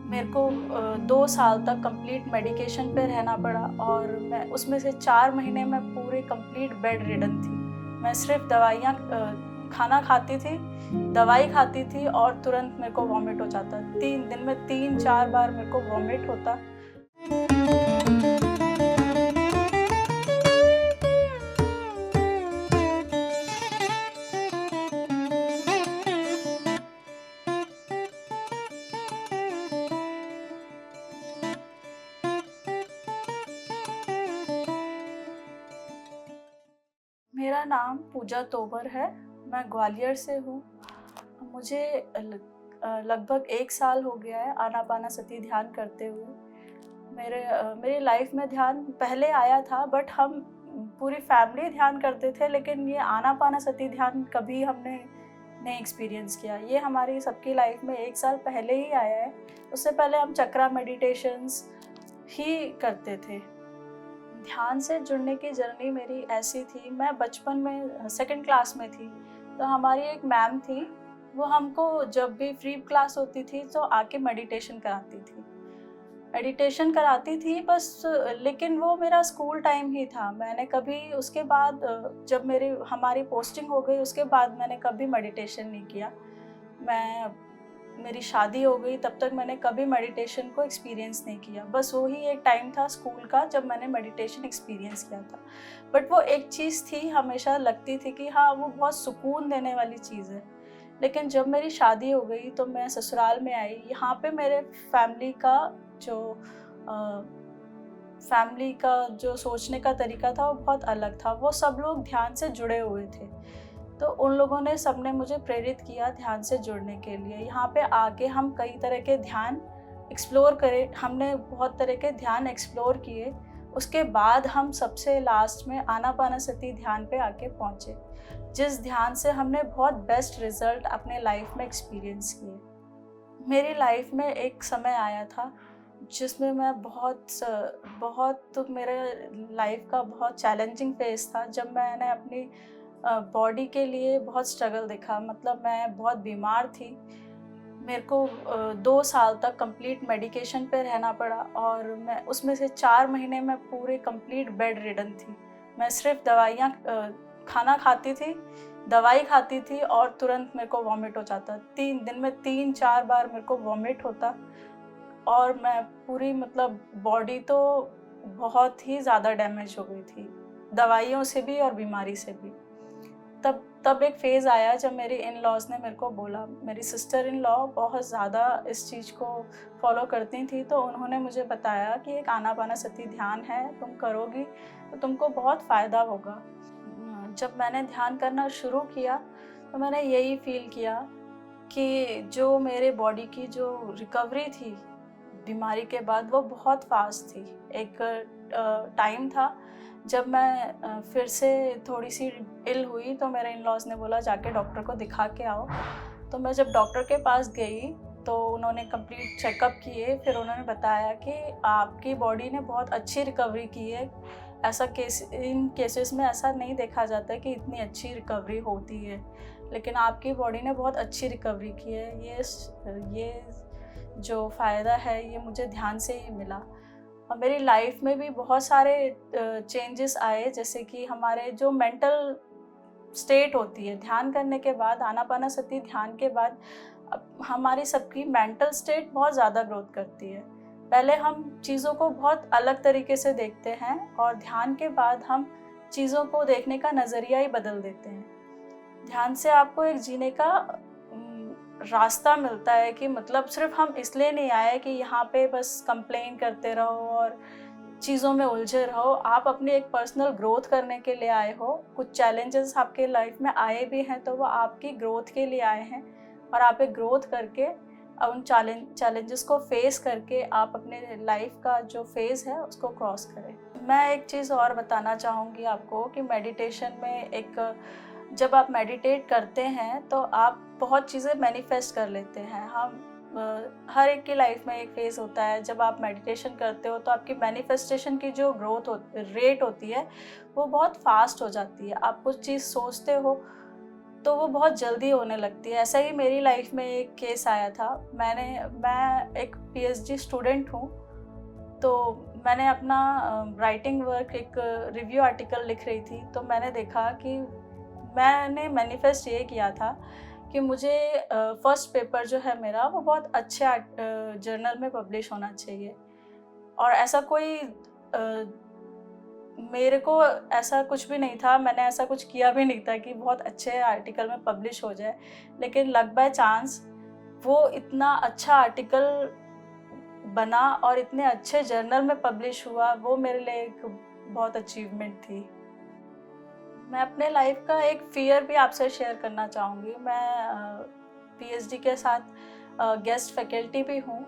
मेरे को 2 साल तक कंप्लीट मेडिकेशन पे रहना पड़ा और मैं उसमें से 4 महीने में पूरे कंप्लीट बेड रिडन थी। मैं सिर्फ़ खाना खाती थी, दवाई खाती थी और तुरंत मेरे को वॉमिट हो जाता। 3 दिन में 3-4 बार मेरे को वॉमिट होता। मेरा नाम पूजा तोमर है, मैं ग्वालियर से हूँ। मुझे लगभग 1 साल हो गया है आनापानसती ध्यान करते हुए। मेरी लाइफ में ध्यान पहले आया था, बट हम पूरी फैमिली ध्यान करते थे, लेकिन ये आनापानसती ध्यान कभी हमने नहीं एक्सपीरियंस किया। ये हमारी सबकी लाइफ में 1 साल पहले ही आया है। उससे पहले हम चक्रा मेडिटेशंस ही करते थे। ध्यान से जुड़ने की जर्नी मेरी ऐसी थी, मैं बचपन में सेकंड क्लास में थी, तो हमारी एक मैम थी, वो हमको जब भी फ्री क्लास होती थी तो आके मेडिटेशन कराती थी बस। लेकिन वो मेरा स्कूल टाइम ही था। मैंने कभी उसके बाद जब हमारी पोस्टिंग हो गई उसके बाद मैंने कभी मेडिटेशन नहीं किया। मैं मेरी शादी हो गई तब तक मैंने कभी मेडिटेशन को एक्सपीरियंस नहीं किया। बस वही एक टाइम था स्कूल का जब मैंने मेडिटेशन एक्सपीरियंस किया था। बट वो एक चीज़ थी, हमेशा लगती थी कि हाँ, वो बहुत सुकून देने वाली चीज़ है। लेकिन जब मेरी शादी हो गई तो मैं ससुराल में आई। यहाँ पे मेरे जो अ, फैमिली का जो सोचने का तरीका था वो बहुत अलग था। वो सब लोग ध्यान से जुड़े हुए थे। तो उन लोगों ने सबने मुझे प्रेरित किया ध्यान से जुड़ने के लिए। यहाँ पे आके हम कई तरह के ध्यान एक्सप्लोर करे, हमने बहुत तरह के ध्यान एक्सप्लोर किए। उसके बाद हम सबसे लास्ट में आनापानसती ध्यान पे आके पहुँचे, जिस ध्यान से हमने बहुत बेस्ट रिज़ल्ट अपने लाइफ में एक्सपीरियंस किए। मेरी लाइफ में एक समय आया था जिसमें मैं मेरे लाइफ का बहुत चैलेंजिंग फ़ेज़ था, जब मैंने अपनी बॉडी के लिए बहुत स्ट्रगल देखा। मतलब मैं बहुत बीमार थी। मेरे को 2 साल तक कंप्लीट मेडिकेशन पे रहना पड़ा और मैं उसमें से 4 महीने में पूरे कंप्लीट बेड रिडन थी। मैं सिर्फ़ खाना खाती थी, दवाई खाती थी और तुरंत मेरे को वॉमिट हो जाता। 3 दिन में 3-4 बार मेरे को वॉमिट होता और मैं पूरी मतलब बॉडी तो बहुत ही ज़्यादा डैमेज हो गई थी, दवाइयों से भी और बीमारी से भी। तब एक फ़ेज़ आया जब मेरे इन-लॉज़ ने मेरे को बोला, मेरी सिस्टर इन लॉ बहुत ज़्यादा इस चीज़ को फ़ॉलो करती थी, तो उन्होंने मुझे बताया कि एक आनापानसती ध्यान है, तुम करोगी तो तुमको बहुत फ़ायदा होगा। जब मैंने ध्यान करना शुरू किया, तो मैंने यही फ़ील किया कि जो मेरे बॉडी की जो रिकवरी थी बीमारी के बाद, वो बहुत फ़ास्ट थी। एक टाइम था जब मैं फिर से थोड़ी-सी इल हुई, तो मेरे इन-लॉज़ ने बोला जाके डॉक्टर को दिखा के आओ। तो मैं जब डॉक्टर के पास गई तो उन्होंने कंप्लीट चेकअप किए, फिर उन्होंने बताया कि आपकी बॉडी ने बहुत अच्छी रिकवरी की है। इन केसेस में ऐसा नहीं देखा जाता कि इतनी अच्छी रिकवरी होती है, लेकिन आपकी बॉडी ने बहुत अच्छी रिकवरी की है। ये जो फ़ायदा है ये मुझे ध्यान से ही मिला। और मेरी लाइफ में भी बहुत सारे चेंजेस आए, जैसे कि हमारे जो मेंटल स्टेट होती है ध्यान करने के बाद, आनापानसती ध्यान के बाद हमारी सबकी मेंटल स्टेट बहुत ज़्यादा ग्रोथ करती है। पहले हम चीज़ों को बहुत अलग तरीके से देखते हैं और ध्यान के बाद हम चीज़ों को देखने का नज़रिया ही बदल देते हैं। ध्यान से आपको एक जीने का रास्ता मिलता है कि मतलब सिर्फ हम इसलिए नहीं आए कि यहाँ पे बस कंप्लेन करते रहो और चीज़ों में उलझे रहो। आप अपनी एक पर्सनल ग्रोथ करने के लिए आए हो। कुछ चैलेंजेस आपके लाइफ में आए भी हैं तो वो आपकी ग्रोथ के लिए आए हैं और आप एक ग्रोथ करके उन चैलेंजेस को फेस करके आप अपने लाइफ का जो फेज़ है उसको क्रॉस करें। मैं एक चीज़ और बताना चाहूँगी आपको कि जब आप मेडिटेट करते हैं तो आप बहुत चीज़ें मैनिफेस्ट कर लेते हैं। हर एक की लाइफ में एक फ़ेज़ होता है जब आप मेडिटेशन करते हो तो आपकी मैनिफेस्टेशन की जो रेट होती है वो बहुत फास्ट हो जाती है। आप कुछ चीज़ सोचते हो तो वो बहुत जल्दी होने लगती है। ऐसा ही मेरी लाइफ में एक केस आया था। मैं एक पीएचडी स्टूडेंट हूँ, तो मैंने अपना राइटिंग वर्क, एक रिव्यू आर्टिकल लिख रही थी, तो मैंने देखा कि मैंने मैनिफेस्ट ये किया था कि मुझे फर्स्ट पेपर जो है मेरा वो बहुत अच्छे जर्नल में पब्लिश होना चाहिए। और ऐसा कोई मेरे को ऐसा कुछ भी नहीं था, मैंने ऐसा कुछ किया भी नहीं था कि बहुत अच्छे आर्टिकल में पब्लिश हो जाए। लेकिन लक बाय चांस वो इतना अच्छा आर्टिकल बना और इतने अच्छे जर्नल में पब्लिश हुआ, वो मेरे लिए एक बहुत अचीवमेंट थी। मैं अपने लाइफ का एक फ़ियर भी आपसे शेयर करना चाहूँगी। मैं पीएचडी के साथ गेस्ट फैकल्टी भी हूँ।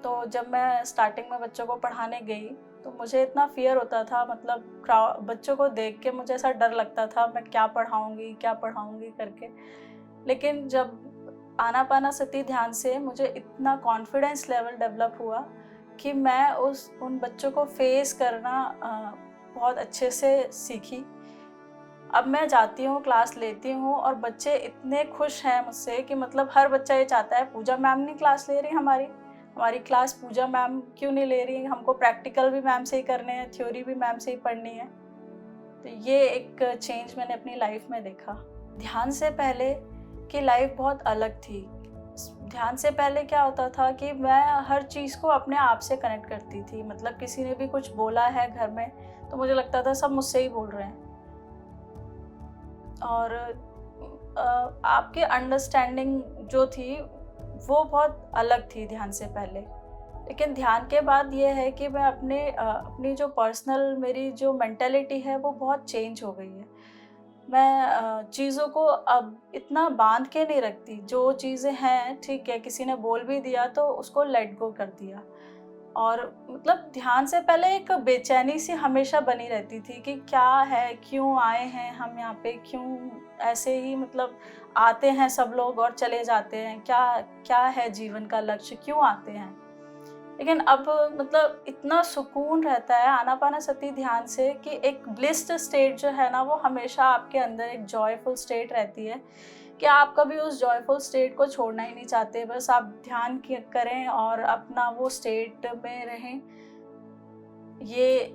तो जब मैं स्टार्टिंग में बच्चों को पढ़ाने गई, तो मुझे इतना फ़ियर होता था, मतलब बच्चों को देख के मुझे ऐसा डर लगता था, मैं क्या पढ़ाऊँगी करके। लेकिन जब आनापानासती ध्यान से मुझे इतना कॉन्फिडेंस लेवल डेवलप हुआ कि मैं उन बच्चों को फेस करना बहुत अच्छे से सीखी। अब मैं जाती हूँ, क्लास लेती हूँ और बच्चे इतने खुश हैं मुझसे कि मतलब हर बच्चा ये चाहता है, पूजा मैम नहीं क्लास ले रही हमारी क्लास पूजा मैम क्यों नहीं ले रही, हमको प्रैक्टिकल भी मैम से ही करने हैं, थ्योरी भी मैम से ही पढ़नी है। तो ये एक चेंज मैंने अपनी लाइफ में देखा। ध्यान से पहले की लाइफ बहुत अलग थी। ध्यान से पहले क्या होता था कि मैं हर चीज़ को अपने आप से कनेक्ट करती थी। मतलब किसी ने भी कुछ बोला है घर में, तो मुझे लगता था सब मुझसे ही बोल रहे हैं। और आपकी अंडरस्टैंडिंग जो थी वो बहुत अलग थी ध्यान से पहले। लेकिन ध्यान के बाद ये है कि मैं अपनी जो पर्सनल मेरी जो मेंटालिटी है वो बहुत चेंज हो गई है। मैं चीज़ों को अब इतना बांध के नहीं रखती। जो चीज़ें हैं ठीक है, किसी ने बोल भी दिया तो उसको लेट गो कर दिया। और मतलब ध्यान से पहले एक बेचैनी सी हमेशा बनी रहती थी कि क्या है, क्यों आए हैं हम यहाँ पे, क्यों ऐसे ही मतलब आते हैं सब लोग और चले जाते हैं, क्या है जीवन का लक्ष्य, क्यों आते हैं। लेकिन अब मतलब इतना सुकून रहता है आनापानासती ध्यान से कि एक ब्लिस्ड स्टेट जो है ना, वो हमेशा आपके अंदर एक जॉयफुल स्टेट रहती है कि आप कभी उस जॉयफुल स्टेट को छोड़ना ही नहीं चाहते। बस आप ध्यान करें और अपना वो स्टेट में रहें। ये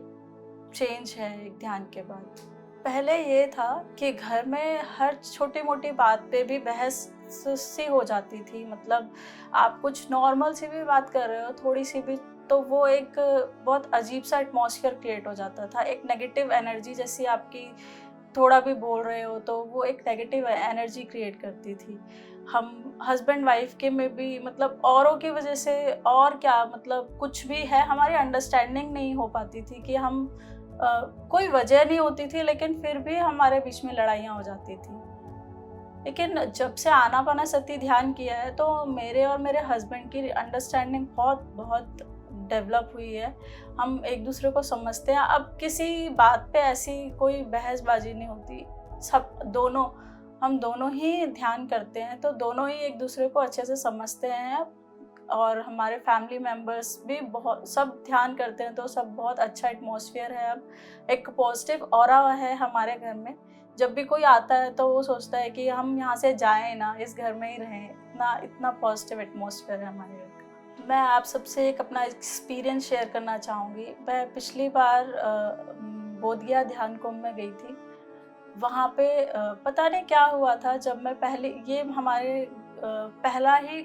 चेंज है एक ध्यान के बाद। पहले ये था कि घर में हर छोटी मोटी बात पे भी बहस सी हो जाती थी। मतलब आप कुछ नॉर्मल सी भी बात कर रहे हो, थोड़ी सी भी, तो वो एक बहुत अजीब सा एटमॉस्फेयर क्रिएट हो जाता था। एक नेगेटिव एनर्जी जैसी आपकी, थोड़ा भी बोल रहे हो तो वो एक नेगेटिव एनर्जी क्रिएट करती थी। हम हस्बैंड वाइफ के में भी मतलब औरों की वजह से, और क्या मतलब कुछ भी है, हमारी अंडरस्टैंडिंग नहीं हो पाती थी कि हम कोई वजह नहीं होती थी, लेकिन फिर भी हमारे बीच में लड़ाइयाँ हो जाती थी। लेकिन जब से आनापानासती ध्यान किया है तो मेरे और मेरे हस्बैंड की अंडरस्टैंडिंग बहुत बहुत डेवलप हुई है। हम एक दूसरे को समझते हैं। अब किसी बात पे ऐसी कोई बहसबाजी नहीं होती। हम दोनों ही ध्यान करते हैं, तो दोनों ही एक दूसरे को अच्छे से समझते हैं। और हमारे फैमिली मेम्बर्स भी बहुत सब ध्यान करते हैं, तो सब बहुत अच्छा एटमॉस्फेयर है। अब एक पॉजिटिव ऑरा है हमारे घर में। जब भी कोई आता है तो वो सोचता है कि हम यहाँ से जाएं ना, इस घर में ही रहें। इतना इतना पॉजिटिव एटमॉस्फेयर है हमारे घर का। मैं आप सबसे एक अपना एक्सपीरियंस शेयर करना चाहूँगी। मैं पिछली बार बोधगया ध्यान कुंभ में गई थी। वहाँ पे पता नहीं क्या हुआ था, जब मैं ये हमारे पहला ही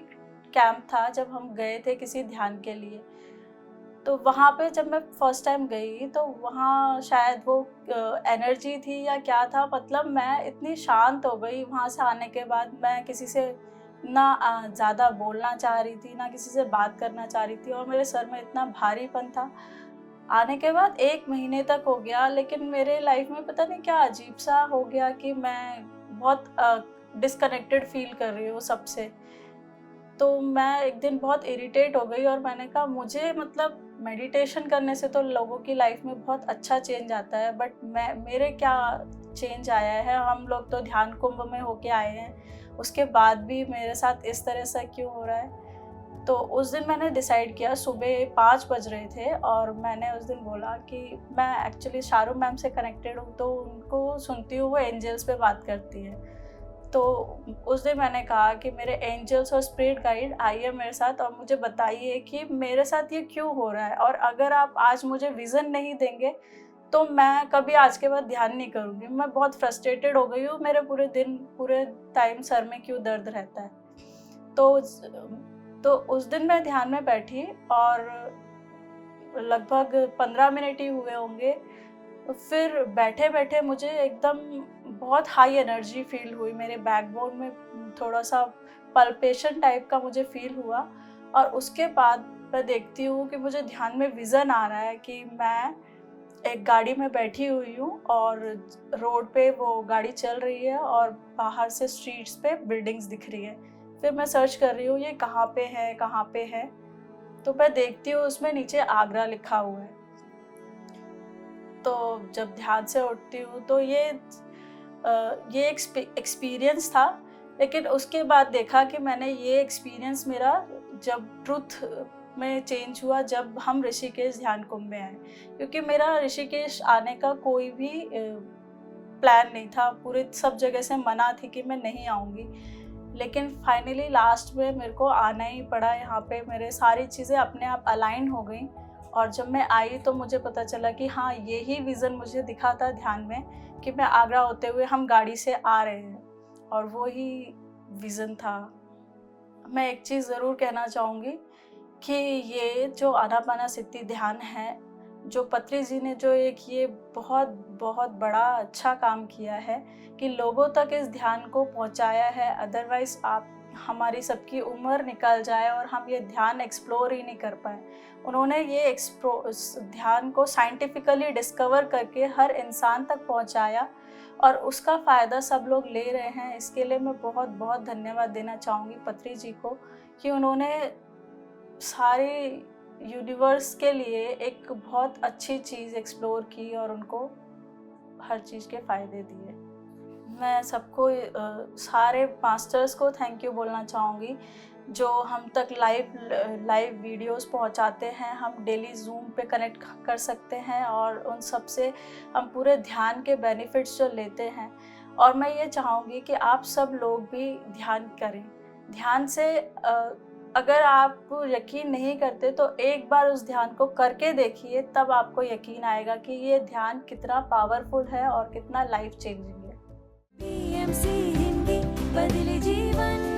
कैंप था जब हम गए थे किसी ध्यान के लिए। तो वहाँ पे जब मैं फर्स्ट टाइम गई तो वहाँ शायद वो एनर्जी थी या क्या था, मतलब मैं इतनी शांत हो गई वहाँ से आने के बाद। मैं किसी से ना ज़्यादा बोलना चाह रही थी, ना किसी से बात करना चाह रही थी, और मेरे सर में इतना भारीपन था। आने के बाद 1 महीने तक हो गया, लेकिन मेरे लाइफ में पता नहीं क्या अजीब सा हो गया कि मैं बहुत डिस्कनेक्टेड फील कर रही हूँ सबसे। तो मैं एक दिन बहुत इरिटेट हो गई और मैंने कहा मुझे मतलब मेडिटेशन करने से तो लोगों की लाइफ में बहुत अच्छा चेंज आता है, बट मेरे क्या चेंज आया है। हम लोग तो ध्यान कुंभ में होके आए हैं, उसके बाद भी मेरे साथ इस तरह से क्यों हो रहा है। तो उस दिन मैंने डिसाइड किया, सुबह 5 बज रहे थे और मैंने उस दिन बोला कि मैं एक्चुअली शाहरुख मैम से कनेक्टेड हूँ, तो उनको सुनती हूँ, वो एंजल्स पे बात करती है। तो उस दिन मैंने कहा कि मेरे एंजल्स और स्पिरिट गाइड आइए मेरे साथ और मुझे बताइए कि मेरे साथ ये क्यों हो रहा है, और अगर आप आज मुझे विज़न नहीं देंगे तो मैं कभी आज के बाद ध्यान नहीं करूँगी। मैं बहुत फ्रस्ट्रेटेड हो गई हूँ, मेरे पूरे दिन पूरे टाइम सर में क्यों दर्द रहता है। तो उस दिन मैं ध्यान में बैठी और लगभग 15 मिनट ही हुए होंगे, फिर बैठे-बैठे मुझे एकदम बहुत हाई एनर्जी फ़ील हुई। मेरे बैकबोन में थोड़ा-सा पल्पेशन टाइप का मुझे फ़ील हुआ, और उसके बाद मैं देखती हूँ कि मुझे ध्यान में विज़न आ रहा है कि मैं एक गाड़ी में बैठी हुई हूँ और रोड पे वो गाड़ी चल रही है और बाहर से स्ट्रीट्स पे बिल्डिंग्स दिख रही है। फिर मैं सर्च कर रही हूँ ये कहाँ पे है, कहाँ पे है? तो मैं देखती हूँ उसमें नीचे आगरा लिखा हुआ है। तो जब ध्यान से उठती हूँ तो ये एक्सपीरियंस था, लेकिन उसके बाद देखा कि मैंने ये एक्सपीरियंस मेरा जब ट्रुथ में चेंज हुआ जब हम ऋषिकेश ध्यान कुंभ में आए, क्योंकि मेरा ऋषिकेश आने का कोई भी प्लान नहीं था। पूरे सब जगह से मना थी कि मैं नहीं आऊँगी, लेकिन फाइनली लास्ट में मेरे को आना ही पड़ा। यहाँ पे मेरे सारी चीज़ें अपने आप अलाइन हो गई, और जब मैं आई तो मुझे पता चला कि हाँ, यही विज़न मुझे दिखा था ध्यान में कि मैं आगरा होते हुए हम गाड़ी से आ रहे हैं, और वो ही विज़न था। मैं एक चीज़ ज़रूर कहना चाहूँगी कि ये जो आनापानासती ध्यान है, जो पत्री जी ने जो एक ये बहुत बहुत बड़ा अच्छा काम किया है कि लोगों तक इस ध्यान को पहुँचाया है। अदरवाइज़ आप हमारी सबकी उम्र निकल जाए और हम ये ध्यान एक्सप्लोर ही नहीं कर पाए। उन्होंने ये इस ध्यान को साइंटिफिकली डिस्कवर करके हर इंसान तक पहुँचाया, और उसका फ़ायदा सब लोग ले रहे हैं। इसके लिए मैं बहुत बहुत धन्यवाद देना चाहूँगी पत्री जी को कि उन्होंने सारे यूनिवर्स के लिए एक बहुत अच्छी चीज़ एक्सप्लोर की और उनको हर चीज़ के फ़ायदे दिए। मैं सबको सारे मास्टर्स को थैंक यू बोलना चाहूँगी जो हम तक लाइव वीडियोस पहुँचाते हैं। हम डेली ज़ूम पे कनेक्ट कर सकते हैं और उन सब से हम पूरे ध्यान के बेनिफिट्स जो लेते हैं। और मैं ये चाहूँगी कि आप सब लोग भी ध्यान करें। ध्यान से अगर आप यकीन नहीं करते तो एक बार उस ध्यान को करके देखिए, तब आपको यकीन आएगा कि ये ध्यान कितना पावरफुल है और कितना लाइफ चेंजिंग है। PMC हिंदी बदले जीवन।